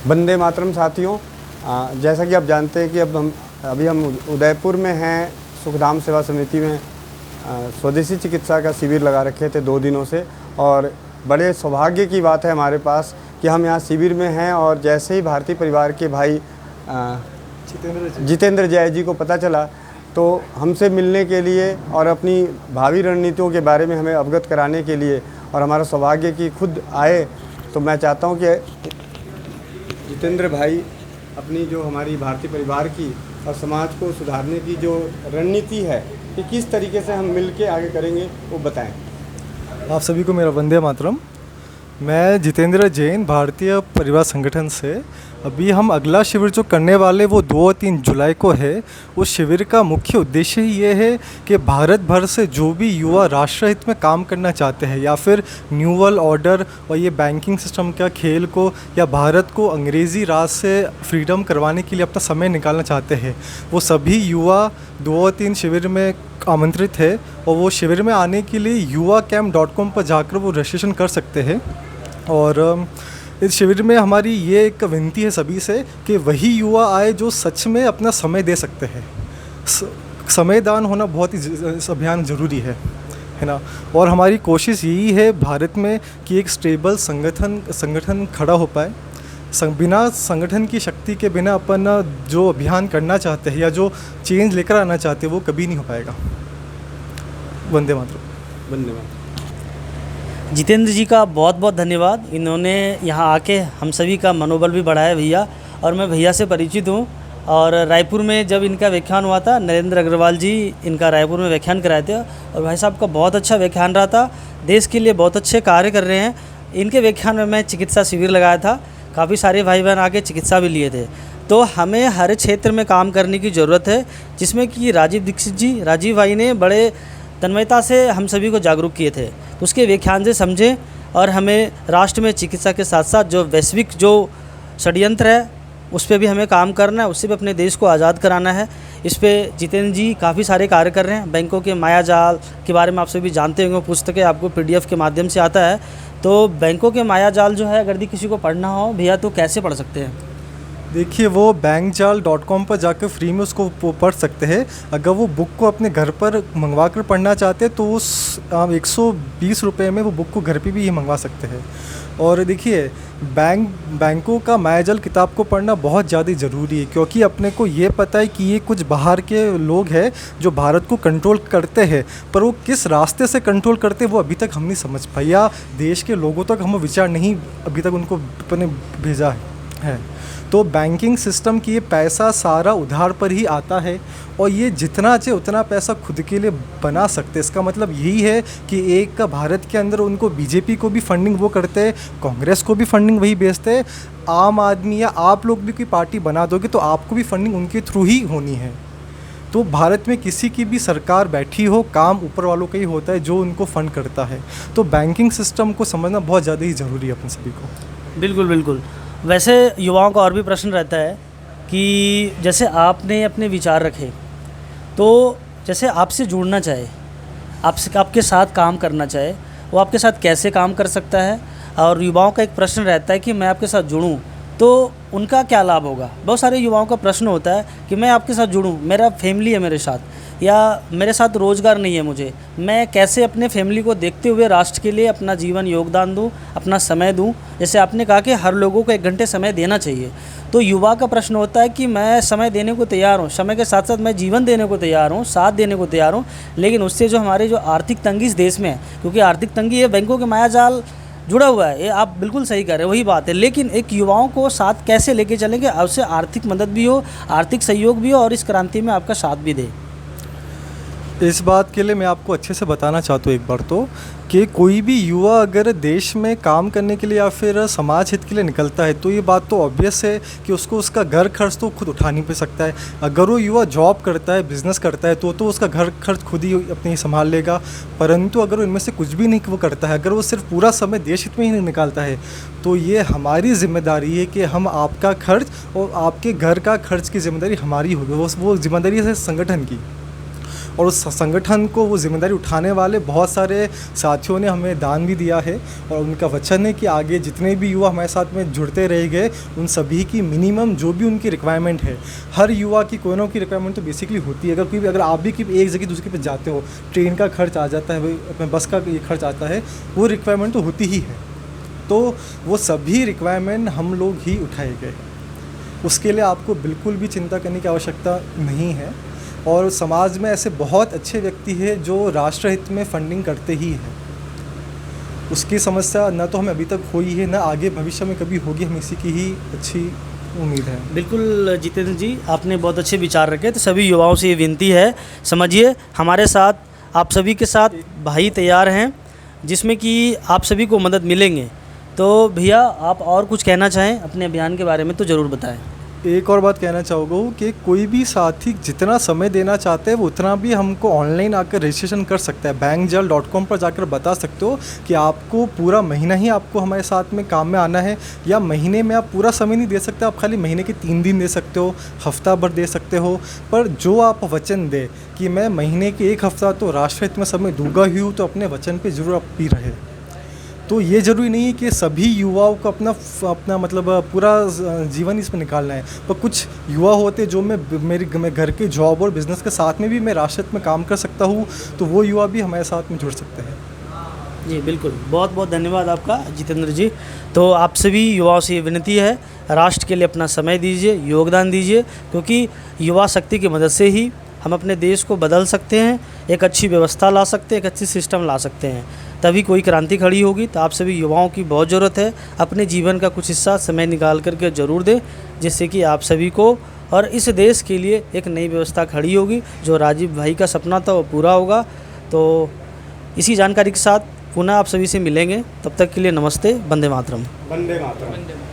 वंदे मातरम साथियों। जैसा कि आप जानते हैं कि अभी हम उदयपुर में हैं, सुखधाम सेवा समिति में स्वदेशी चिकित्सा का शिविर लगा रखे थे 2 दिनों से, और बड़े सौभाग्य की बात है हमारे पास कि हम यहाँ शिविर में हैं। और जैसे ही भारतीय परिवार के भाई जितेंद्र जय जी को पता चला तो हमसे मिलने के लिए और अपनी भावी रणनीतियों के बारे में हमें अवगत कराने के लिए, और हमारा सौभाग्य कि खुद आए, तो मैं चाहता हूं कि जितेंद्र भाई अपनी जो हमारी भारतीय परिवार की और समाज को सुधारने की जो रणनीति है कि किस तरीके से हम मिल के आगे करेंगे वो बताएं। आप सभी को मेरा वंदे मातरम। मैं जितेंद्र जैन, भारतीय परिवार संगठन से। अभी हम अगला शिविर जो करने वाले वो 2 और 3 जुलाई को है। उस शिविर का मुख्य उद्देश्य ही ये है कि भारत भर से जो भी युवा राष्ट्रहित में काम करना चाहते हैं या फिर न्यू वर्ल्ड ऑर्डर और ये बैंकिंग सिस्टम का खेल को या भारत को अंग्रेज़ी राज से फ्रीडम करवाने के लिए अपना समय निकालना चाहते हैं, वो सभी युवा 2 और 3 शिविर में आमंत्रित है। और वो शिविर में आने के लिए yuwacamp.com पर जाकर वो रजिस्ट्रेशन कर सकते हैं। और इस शिविर में हमारी ये एक विनती है सभी से कि वही युवा आए जो सच में अपना समय दे सकते हैं। समय दान होना बहुत ही इस अभियान ज़रूरी है ना। और हमारी कोशिश यही है भारत में कि एक स्टेबल संगठन खड़ा हो पाए। बिना संगठन की शक्ति के बिना अपन जो अभियान करना चाहते हैं या जो चेंज लेकर आना चाहते हैं वो कभी नहीं हो पाएगा। वंदे मातरम। वंदे मातरम। जितेंद्र जी का बहुत बहुत धन्यवाद। इन्होंने यहाँ आके हम सभी का मनोबल भी बढ़ाया भैया, और मैं भैया से परिचित हूँ। और रायपुर में जब इनका व्याख्यान हुआ था, नरेंद्र अग्रवाल जी इनका रायपुर में व्याख्यान कराए थे, और भाई साहब का बहुत अच्छा व्याख्यान रहा था। देश के लिए बहुत अच्छे कार्य कर रहे हैं। इनके व्याख्यान में मैं चिकित्सा शिविर लगाया था, काफ़ी सारे भाई बहन आके चिकित्सा भी लिए थे। तो हमें हर क्षेत्र में काम करने की ज़रूरत है, जिसमें कि राजीव दीक्षित जी, राजीव भाई ने बड़े तन्मयता से हम सभी को जागरूक किए थे। तो उसके व्याख्यान से समझें, और हमें राष्ट्र में चिकित्सा के साथ साथ जो वैश्विक जो षड्यंत्र है उस पर भी हमें काम करना है, उससे भी अपने देश को आज़ाद कराना है। इस पर जितेंद्र जी काफ़ी सारे कार्य कर रहे हैं। बैंकों के मायाजाल के बारे में आप सभी जानते होंगे, पुस्तकें आपको PDF के माध्यम से आता है। तो बैंकों के मायाजाल जो है, अगर किसी को पढ़ना हो भैया तो कैसे पढ़ सकते हैं? देखिए, वो bankjal.com पर जाकर फ्री में उसको पढ़ सकते हैं। अगर वो बुक को अपने घर पर मंगवा कर पढ़ना चाहते हैं तो उस 120 रुपये में वो बुक को घर पे भी मंगवा सकते हैं। और देखिए, बैंकों का मायाजाल किताब को पढ़ना बहुत ज़्यादा ज़रूरी है, क्योंकि अपने को ये पता है कि ये कुछ बाहर के लोग हैं जो भारत को कंट्रोल करते हैं, पर वो किस रास्ते से कंट्रोल करते हैं वो अभी तक हम नहीं समझ पाए, या देश के लोगों तक हम विचार नहीं अभी तक उनको अपने भेजा है। तो बैंकिंग सिस्टम की ये पैसा सारा उधार पर ही आता है, और ये जितना चाहे उतना पैसा खुद के लिए बना सकते हैं। इसका मतलब यही है कि एक का भारत के अंदर उनको बीजेपी को भी फंडिंग वो करते हैं, कांग्रेस को भी फंडिंग वही भेजते हैं। आम आदमी या आप लोग भी कोई पार्टी बना दोगे तो आपको भी फंडिंग उनके थ्रू ही होनी है। तो भारत में किसी की भी सरकार बैठी हो, काम ऊपर वालों का ही होता है जो उनको फ़ंड करता है। तो बैंकिंग सिस्टम को समझना बहुत ज़्यादा ही ज़रूरी है अपन सभी को। बिल्कुल बिल्कुल। वैसे युवाओं का और भी प्रश्न रहता है कि जैसे आपने अपने विचार रखे, तो जैसे आपसे जुड़ना चाहे, आपके साथ काम करना चाहे, वो आपके साथ कैसे काम कर सकता है? और युवाओं का एक प्रश्न रहता है कि मैं आपके साथ जुड़ूं तो उनका क्या लाभ होगा? बहुत सारे युवाओं का प्रश्न होता है कि मैं आपके साथ जुड़ूं, मेरा फैमिली है मेरे साथ, या मेरे साथ रोज़गार नहीं है मुझे, मैं कैसे अपने फैमिली को देखते हुए राष्ट्र के लिए अपना जीवन योगदान दूं, अपना समय दूं? जैसे आपने कहा कि हर लोगों को 1 घंटे समय देना चाहिए, तो युवा का प्रश्न होता है कि मैं समय देने को तैयार हूँ, समय के साथ साथ मैं जीवन देने को तैयार हूँ, साथ देने को तैयार हूँ, लेकिन उससे जो हमारे जो आर्थिक तंगी इस देश में है, क्योंकि आर्थिक तंगी है, बैंकों के मायाजाल जुड़ा हुआ है, ये आप बिल्कुल सही कह रहे हैं, वही बात है। लेकिन एक युवाओं को साथ कैसे लेके चलेंगे, उससे आर्थिक मदद भी हो, आर्थिक सहयोग भी हो, और इस क्रांति में आपका साथ भी दे? इस बात के लिए मैं आपको अच्छे से बताना चाहता हूँ एक बार तो, कि कोई भी युवा अगर देश में काम करने के लिए या फिर समाज हित के लिए निकलता है तो ये बात तो ऑब्वियस है कि उसको उसका घर खर्च तो खुद उठा नहीं सकता है। अगर वो युवा जॉब करता है, बिज़नेस करता है, तो उसका घर खर्च खुद ही अपने संभाल लेगा। परंतु अगर इनमें से कुछ भी नहीं वो करता है, अगर वो सिर्फ पूरा समय देश हित में ही नहीं निकालता है, तो ये हमारी जिम्मेदारी है कि हम आपका खर्च और आपके घर का खर्च की जिम्मेदारी हमारी होगी, वो जिम्मेदारी है संगठन की। और उस संगठन को वो जिम्मेदारी उठाने वाले बहुत सारे साथियों ने हमें दान भी दिया है, और उनका वचन है कि आगे जितने भी युवा हमारे साथ में जुड़ते रहेंगे उन सभी की मिनिमम जो भी उनकी रिक्वायरमेंट है, हर युवा की कोई ना कोई रिक्वायरमेंट तो बेसिकली होती है। अगर आप भी एक जगह दूसरी पे जाते हो, ट्रेन का खर्च आ जाता है, अपने बस का ये खर्च आता है, वो रिक्वायरमेंट तो होती ही है। तो वो सभी रिक्वायरमेंट हम लोग ही उठाएंगे, उसके लिए आपको बिल्कुल भी चिंता करने की आवश्यकता नहीं है। और समाज में ऐसे बहुत अच्छे व्यक्ति हैं जो राष्ट्रहित में फंडिंग करते ही हैं। उसकी समस्या न तो हमें अभी तक हुई है, न आगे भविष्य में कभी होगी। हम इसी की ही अच्छी उम्मीद है। बिल्कुल जितेंद्र जी, आपने बहुत अच्छे विचार रखे। तो सभी युवाओं से ये विनती है, समझिए हमारे साथ आप सभी के साथ भाई तैयार हैं, जिसमें कि आप सभी को मदद मिलेंगे। तो भैया, आप और कुछ कहना चाहें अपने अभियान के बारे में तो ज़रूर बताएं। एक और बात कहना चाहूँगा कि कोई भी साथी जितना समय देना चाहते हैं वो उतना भी हमको ऑनलाइन आकर रजिस्ट्रेशन कर सकता है। bankjal.com पर जाकर बता सकते हो कि आपको पूरा महीना ही आपको हमारे साथ में काम में आना है, या महीने में आप पूरा समय नहीं दे सकते, आप खाली महीने के 3 दिन दे सकते हो, हफ्ता भर दे सकते हो। पर जो आप वचन दे कि मैं महीने के 1 हफ्ता तो राष्ट्रहित में समय दूंगा ही हूँ, तो अपने वचन पर ज़रूर आप भी रहे। तो ये ज़रूरी नहीं है कि सभी युवाओं को अपना मतलब पूरा जीवन इसमें निकालना है, पर कुछ युवा होते जो मैं घर के जॉब और बिज़नेस के साथ में भी मैं राष्ट्रहित में काम कर सकता हूँ, तो वो युवा भी हमारे साथ में जुड़ सकते हैं। जी बिल्कुल, बहुत बहुत धन्यवाद आपका जितेंद्र जी। तो आप सभी युवाओं से ये विनती है, राष्ट्र के लिए अपना समय दीजिए, योगदान दीजिए, क्योंकि युवा शक्ति की मदद से ही हम अपने देश को बदल सकते हैं, एक अच्छी व्यवस्था ला सकते हैं, एक अच्छी सिस्टम ला सकते हैं, तभी कोई क्रांति खड़ी होगी। तो आप सभी युवाओं की बहुत ज़रूरत है, अपने जीवन का कुछ हिस्सा समय निकाल करके ज़रूर दें, जिससे कि आप सभी को और इस देश के लिए एक नई व्यवस्था खड़ी होगी। जो राजीव भाई का सपना था वो पूरा होगा। तो इसी जानकारी के साथ पुनः आप सभी से मिलेंगे, तब तक के लिए नमस्ते। वंदे मातरम। वंदे मातरम।